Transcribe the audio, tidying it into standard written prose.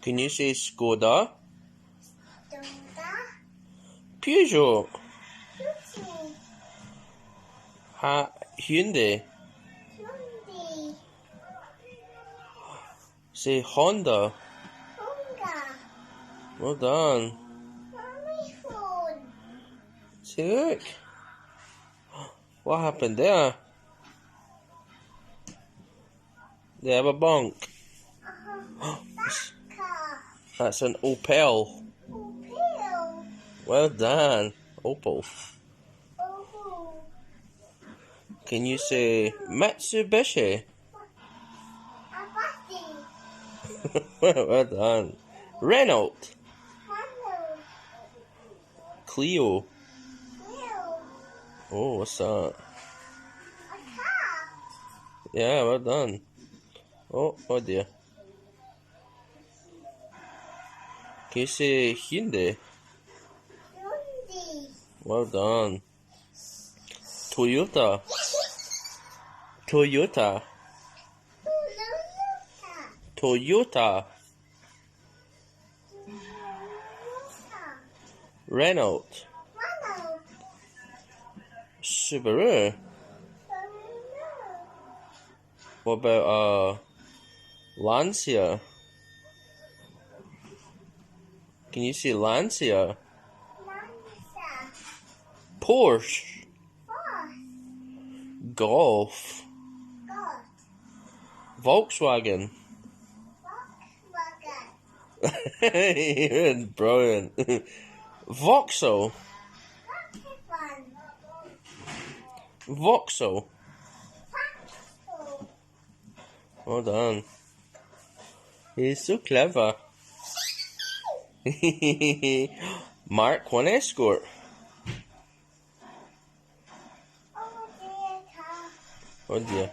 Can you say Skoda? Skoda. Peugeot. Peugeot. Hyundai. Hyundai. Say Honda. Honda. Well done. Mommy phone. See, look. What happened there? They have a bonk. That car. That's an Opel. Opel. Well done. Opel. Oh. Can you say Mitsubishi? Abati. Well done. Renault. Hello. Clio. Wheel. Oh, what's that? A car. Yeah, well done. Oh dear. Can you say Hyundai? Hyundai. Well done. Toyota. Toyota. Toyota. Renault. Renault. Subaru. What about Lancia? Can you say Lancia? Lanza. Porsche. Horse. Golf. God. Volkswagen. Volkswagen. You're brilliant. Vauxhall. Volkswagen. Vauxhall. Vauxhall. Well done. He's so clever. Mark 1 Escort. Oh dear, car. Oh dear.